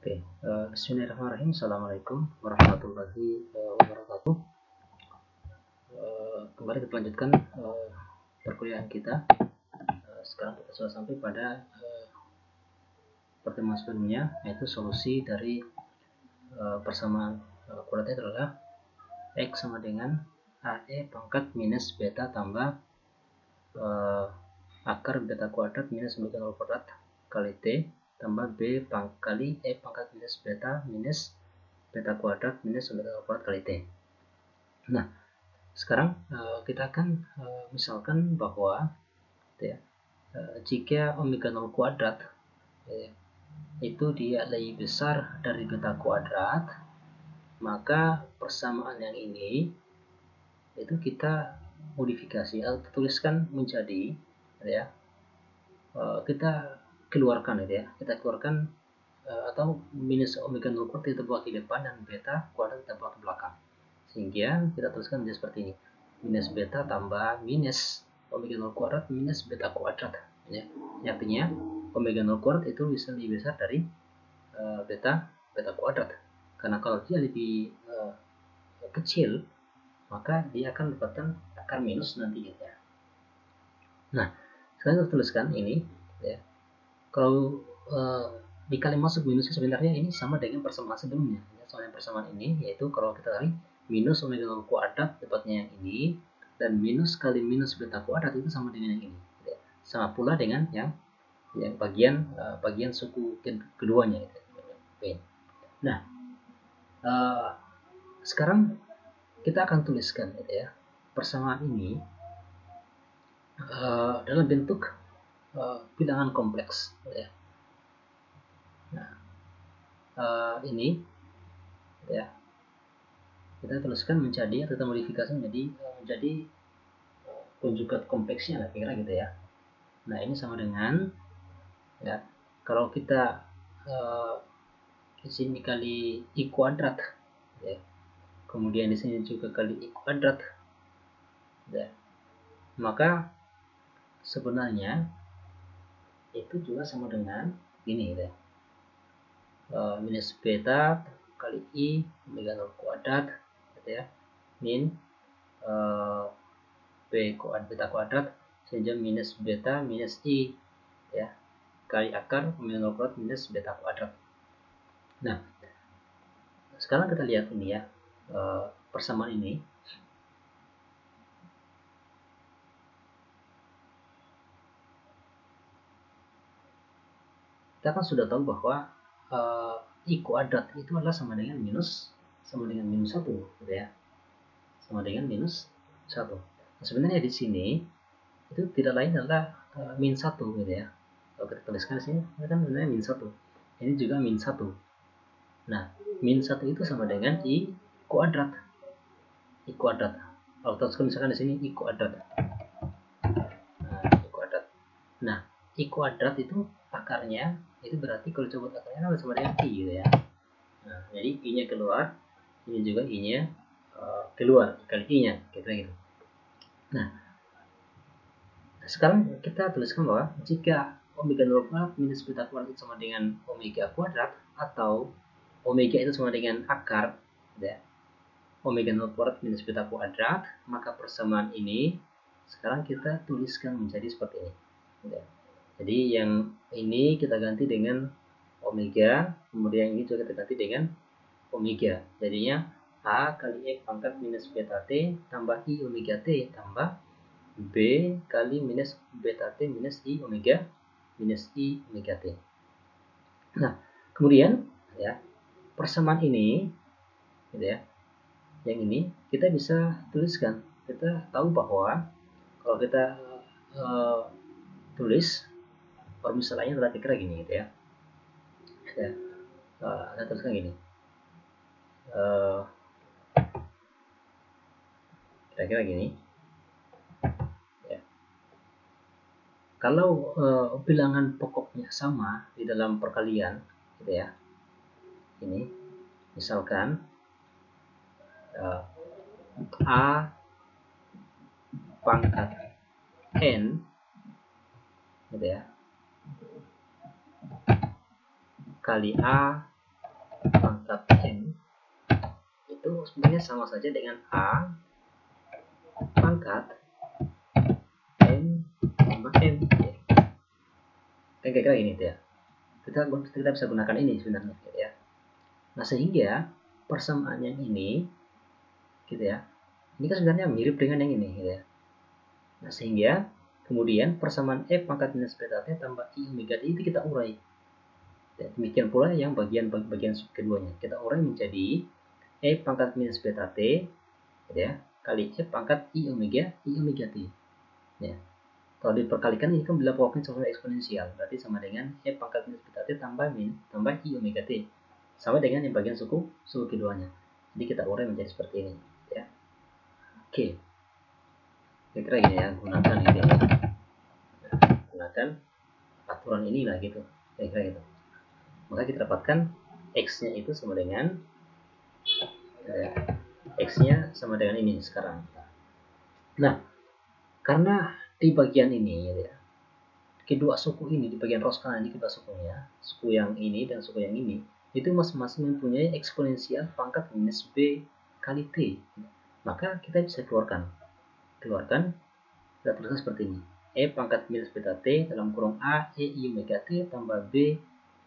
Oke, Bismillahirrahmanirrahim. Assalamualaikum warahmatullahi wabarakatuh. Kembali kita lanjutkan perkuliahan kita. Sekarang kita sudah sampai pada pertemuan sebelumnya, yaitu solusi dari persamaan kuadrat adalah X sama dengan AE pangkat minus beta tambah akar beta kuadrat minus omega 0 kuadrat kali T tambah B kali E pangkat minus beta kuadrat minus omega 0 kuadrat kali T. Nah, sekarang kita akan misalkan bahwa jika omega 0 kuadrat itu dia lebih besar dari beta kuadrat, maka persamaan yang ini itu kita modifikasi atau tuliskan menjadi kita keluarkan atau minus omega 0 kuadrat kita bawa ke depan dan beta kuadrat kita bawa ke belakang, sehingga kita tuliskan menjadi seperti ini: minus beta tambah minus omega 0 kuadrat minus beta kuadrat, artinya omega 0 kuadrat itu bisa lebih besar dari beta kuadrat, karena kalau dia lebih kecil maka dia akan mendapatkan akar minus nantinya. Nah, sekarang kita tuliskan ini kalau dikali masuk minusnya, sebenarnya ini sama dengan persamaan sebelumnya. Soalnya persamaan ini yaitu kalau kita kali minus omega 0 kuadrat dapatnya yang ini, dan minus kali minus beta kuadrat itu sama dengan yang ini, sama pula dengan yang bagian suku keduanya. Oke. Nah, sekarang kita akan tuliskan persamaan ini dalam bentuk bilangan kompleks. Nah, ini kita tuliskan menjadi, atau kita modifikasi menjadi konjugat kompleksnya lah, kira gitu ya. Nah, ini sama dengan kalau kita di sini kali I kuadrat, kemudian di sini juga kali I kuadrat, maka sebenarnya itu juga sama dengan ini minus beta kali I omega 0 kuadrat min B kuadrat beta kuadrat, sehingga minus beta minus I kali akar omega 0 kuadrat minus beta kuadrat. Nah, sekarang kita lihat ini persamaan ini. Kita kan sudah tahu bahwa I kuadrat itu adalah sama dengan minus 1, sama dengan minus 1. Nah, sebenarnya di sini itu tidak lain adalah min 1 Kalau kita tuliskan di sini kan sebenarnya min 1. Ini juga min 1. Nah, min 1 itu sama dengan I kuadrat. Kalau kita tuliskan misalkan di sini I kuadrat. Nah, I kuadrat itu akarnya itu berarti kalau coba akarnya sama dengan I Nah, jadi I-nya keluar, ini juga I-nya keluar kali I-nya, gitu. Nah, sekarang kita tuliskan bahwa jika omega 0 kuadrat minus beta kuadrat itu sama dengan omega kuadrat, atau omega itu sama dengan akar omega 0 kuadrat minus beta kuadrat, maka persamaan ini sekarang kita tuliskan menjadi seperti ini. Jadi yang ini kita ganti dengan omega, kemudian ini juga kita ganti dengan omega. Jadinya A kali E pangkat minus beta T tambah I omega T tambah B kali minus beta T minus I omega T. Nah, kemudian persamaan ini yang ini kita bisa tuliskan. Kita tahu bahwa kalau kita tulis permisalannya adalah kira-kira gini saya tuliskan gini, kira-kira gini kalau bilangan pokoknya sama di dalam perkalian ini misalkan A pangkat N kali A pangkat M itu sebenarnya sama saja dengan A pangkat M tambah M. Kan kira-kira ini ya. Kita bisa gunakan ini sebenarnya gitu ya. Nah, sehingga persamaan yang ini gitu ya. Ini kan sebenarnya mirip dengan yang ini gitu ya. Nah, sehingga kemudian persamaan E pangkat minus beta T tambah I omega T itu kita urai. Dan demikian pula yang bagian keduanya. Kita urai menjadi E pangkat minus beta T gitu ya, kali E pangkat I omega T. Ya. Kalau diperkalikan ini kan dilakukan sesuai eksponensial, berarti sama dengan E pangkat minus beta T tambah I omega T. Sama dengan yang bagian suku keduanya. Jadi kita urai menjadi seperti ini ya. Oke. Kira-kira ini ya, gunakan gitu ya. Gunakan aturan inilah gitu. Kira-kira gitu. Maka kita dapatkan X-nya itu sama dengan X-nya sama dengan ini sekarang. Nah, karena di bagian ini ya, kedua suku ini di bagian rows kanan ini kedua sukunya, suku yang ini dan suku yang ini, itu masing-masing mempunyai eksponensial pangkat minus B kali T. Maka kita bisa keluarkan, kita tuliskan seperti ini. E pangkat minus beta T dalam kurung A E I omega T tambah B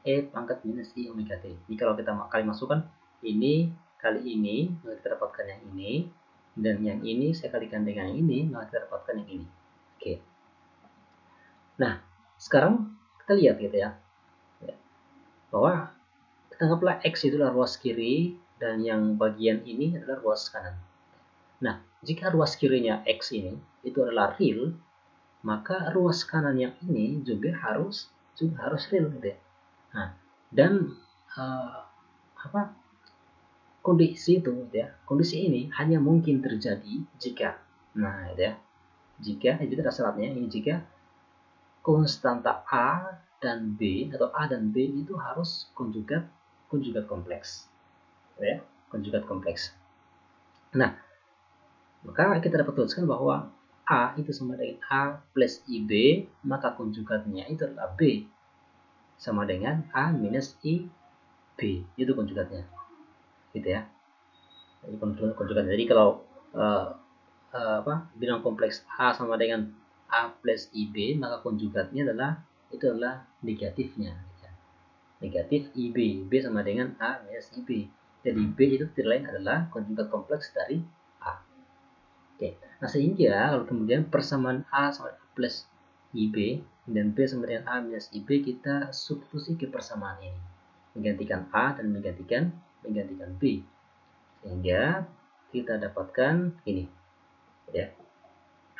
E pangkat minus I omega T. Ini kalau kita kali masukkan ini kali ini, maka kita dapatkan yang ini, dan yang ini saya kalikan dengan yang ini, maka kita dapatkan yang ini. Oke. Nah, sekarang kita lihat gitu ya, bahwa kita anggaplah X itu adalah ruas kiri dan yang bagian ini adalah ruas kanan. Nah, jika ruas kirinya X ini itu adalah real, maka ruas kanan yang ini juga harus real gitu ya. Nah, dan kondisi itu gitu ya, kondisi ini hanya mungkin terjadi jika gitu ya, jika itu adalah syaratnya ini, jika konstanta A dan B atau A dan B itu harus konjugat kompleks ya, konjugat kompleks. Nah, maka kita dapat tuliskan bahwa A itu sama dengan A plus IB, maka konjugatnya itu adalah B sama dengan A minus IB, itu konjugatnya gitu ya. Jadi konjugatnya. Jadi kalau bilang kompleks A sama dengan A plus IB, maka konjugatnya adalah negatifnya ya. Negatif IB, B sama dengan A minus IB. Jadi B itu tidak lain adalah konjugat kompleks dari A. Oke. Nah, sehingga kalau kemudian persamaan A sama plus IB dan B sama dengan A minus IB, kita substitusi ke persamaan ini, menggantikan A dan menggantikan B, sehingga kita dapatkan ini ya,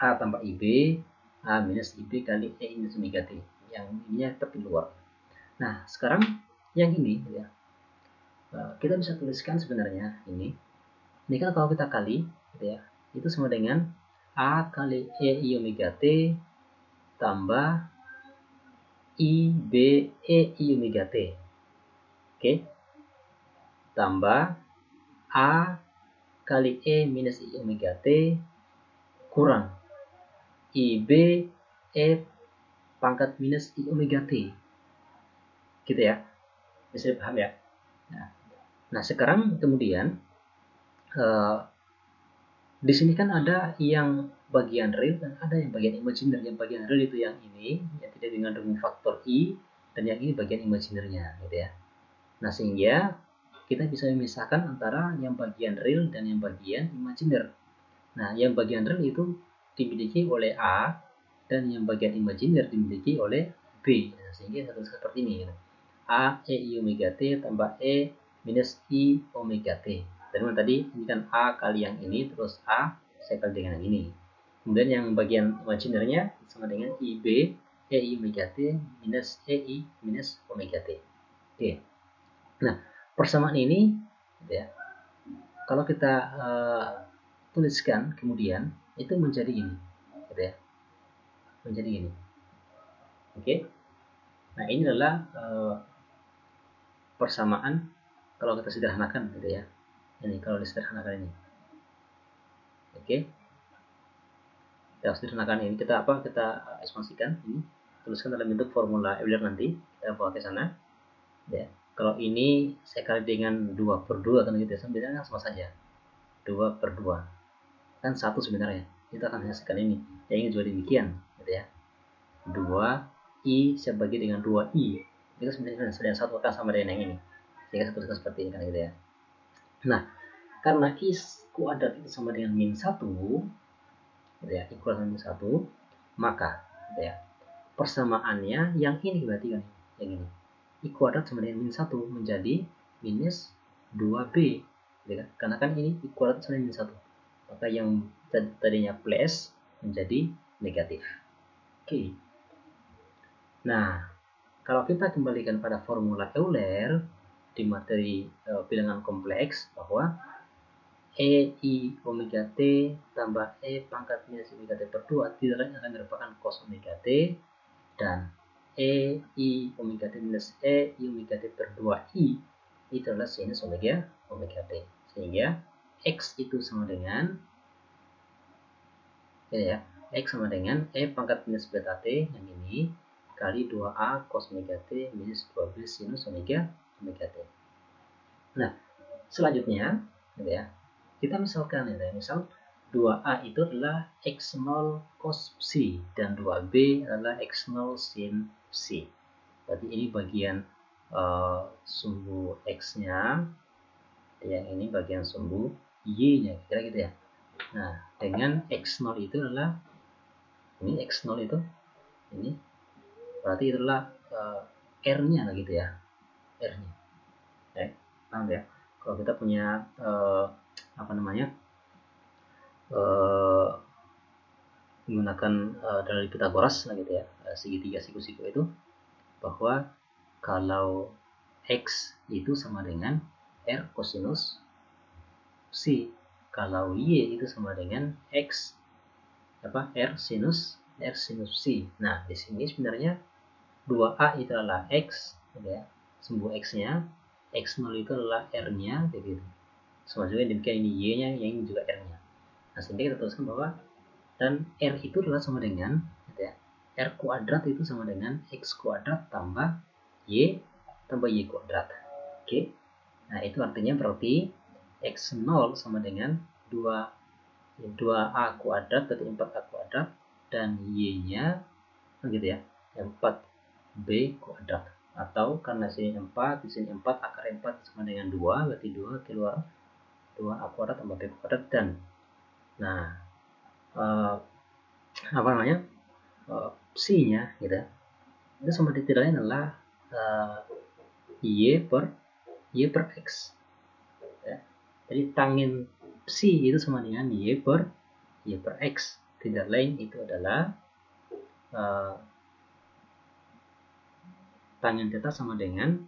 A tambah IB A minus IB kali E minus omega T, yang ininya tetap di luar. Nah, sekarang yang ini ya, kita bisa tuliskan sebenarnya ini kan kalau kita kali gitu ya, itu sama dengan A kali E I omega T tambah I B E I omega T. Oke. Tambah A kali E minus I omega T kurang IB E pangkat minus I omega T. Gitu ya. Bisa dipaham ya? Nah, sekarang kemudian di sini kan ada yang bagian real dan ada yang bagian imajiner. Yang bagian real itu yang ini, yang tidak dengan faktor I, dan yang ini bagian imajinernya gitu ya. Nah, sehingga kita bisa memisahkan antara yang bagian real dan yang bagian imajiner. Nah, yang bagian real itu dimiliki oleh A dan yang bagian imajiner dimiliki oleh B. Nah, sehingga satu seperti ini gitu. A E I omega T tambah E minus I omega T. Dan tadi ini kan A kali yang ini, terus A saya kali dengan yang ini. Kemudian yang bagian imajinernya sama dengan IB EI omega T minus EI minus omega T. Oke. Nah, persamaan ini gitu ya, kalau kita tuliskan kemudian itu menjadi ini gitu ya. Menjadi ini. Oke. Nah, ini adalah persamaan kalau kita sederhanakan gitu ya. Ini kalau disederhanakan ini. Oke. Kita sederhanakan ini, kita ekspansikan ini, tuliskan dalam bentuk formula Euler nanti, kita bawa ke sana ya. Kalau ini saya kali dengan 2/2 kan gitu ya, sebenarnya sama saja. 2/2 kan 1 sebenarnya. Kita akan hasilkan ini. Yang ini juga demikian, gitu ya. 2i saya bagi dengan 2i. Itu sebenarnya sudah satu akan sama dengan yang ini. Sehingga saya tuliskan seperti ini kan gitu ya. Nah, karena i kuadrat itu sama dengan -1, gitu ya, i kuadrat min 1, maka gitu ya, persamaannya yang ini berarti kan yang ini. I kuadrat sama dengan -1 menjadi minus 2b, gitu kan? Karena kan ini I kuadrat sama dengan -1, maka yang tadinya plus menjadi negatif. Oke. Nah, kalau kita kembalikan pada formula Euler di materi bilangan kompleks, bahwa EI omega T tambah E pangkat minus omega T per 2 tidak lain akan merupakan cos omega T, dan EI omega T minus EI omega T per 2I itu adalah sinus omega T. Sehingga X itu sama dengan ya, X sama dengan E pangkat minus beta T yang ini kali 2A cos omega T minus 2B sinus omega T. Nah, selanjutnya gitu ya, kita misalkan ya, misal 2A itu adalah X0 cos psi dan 2B adalah X0 sin psi. Berarti ini bagian sumbu X-nya, yang ini bagian sumbu Y-nya, kira gitu ya. Nah, dengan X0 itu adalah ini X0 itu ini berarti itu adalah R-nya gitu ya. R-nya. Paham ya? Kalau kita punya apa namanya? Menggunakan dalil Pitagoras gitu ya, segitiga siku-siku itu, bahwa kalau X itu sama dengan R kosinus psi, kalau Y itu sama dengan X R sinus psi. Nah, di sini sebenarnya 2A itu adalah X gitu ya, sumbu X-nya, X0 itu adalah R-nya begitu. Sama juga demikian ini Y-nya, yang ini juga R-nya. Nah, sehingga kita tuliskan bahwa dan R itu adalah sama dengan gitu ya, R kuadrat itu sama dengan X kuadrat tambah Y kuadrat. Oke. Nah, itu artinya berarti X0 sama dengan 2A kuadrat berarti 4A kuadrat, dan Y-nya gitu ya, 4B kuadrat. Atau karena sini 4, di sini 4, akar 4 sama dengan 2, berarti 2 keluar 2A kuadrat tambah B kuadrat, dan nah apa namanya, psi-nya gitu, itu sama tidak lain adalah y per x ya. Jadi tangin psi itu sama dengan y per x, tidak lain itu adalah tangin theta sama dengan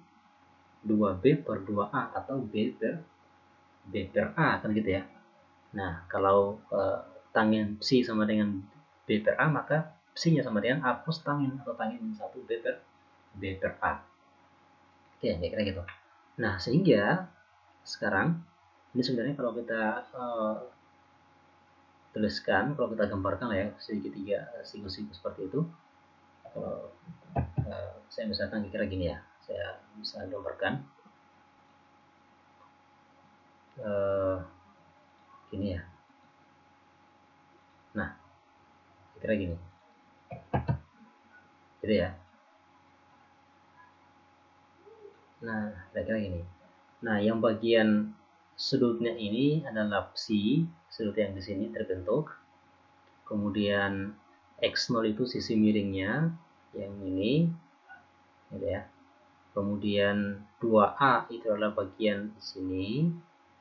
2b per 2a atau b per a kan gitu ya. Nah, kalau tangin psi sama dengan B per A, maka psi-nya sama dengan A plus tangin atau tangin 1 B per A. Oke, kira-kira gitu. Nah, sehingga sekarang ini sebenarnya kalau kita tuliskan, kalau kita gambarkan lah ya, segitiga siku-siku seperti itu. Kalau saya misalkan kira gini ya, saya bisa gambarkan gini ya. Nah, kira gini, gitu ya. Nah, kira-kira gini. Nah, yang bagian sudutnya ini adalah psi, sudut yang di sini terbentuk. Kemudian X0 itu sisi miringnya, yang ini, gitu ya. Kemudian 2A itu adalah bagian di sini,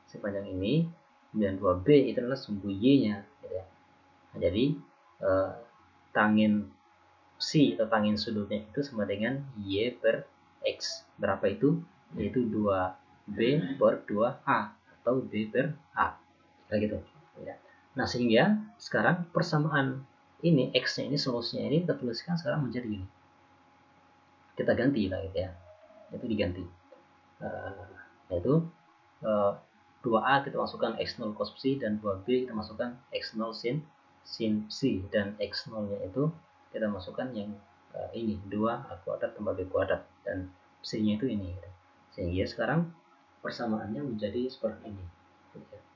sepanjang ini. Kemudian 2B itu adalah sumbu Y-nya, gitu ya. Nah, jadi tangin psi atau tangin sudutnya itu sama dengan Y per X. Berapa itu? Yaitu 2B per 2A atau B per A. Kayak gitu. Ya. Nah, sehingga sekarang persamaan ini, X-nya ini, solusinya ini kita tuliskan sekarang menjadi ini. Kita ganti lah gitu ya. Itu diganti. Yaitu 2A kita masukkan X0 cos psi, dan 2B kita masukkan X0 sin psi, dan X0-nya itu kita masukkan yang ini 2A kuadrat tambah B kuadrat, dan psi-nya itu ini gitu. Sehingga sekarang persamaannya menjadi seperti ini.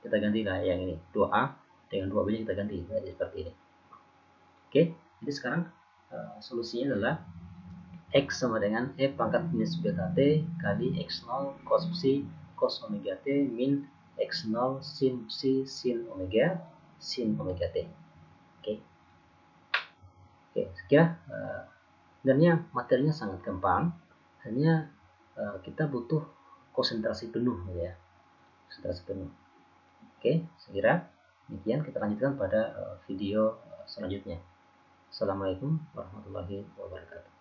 Kita gantilah yang ini, 2A dengan 2B kita ganti jadi seperti ini. Oke, jadi sekarang solusinya adalah X sama dengan E pangkat minus beta T kali X0 cos psi cos omega T min X0 sin psi sin omega T. Oke. Oke, sekian. Sebenarnya materinya sangat gampang, hanya kita butuh konsentrasi penuh ya. Konsentrasi penuh. Oke, sekira demikian, kita lanjutkan pada video selanjutnya. Assalamualaikum warahmatullahi wabarakatuh.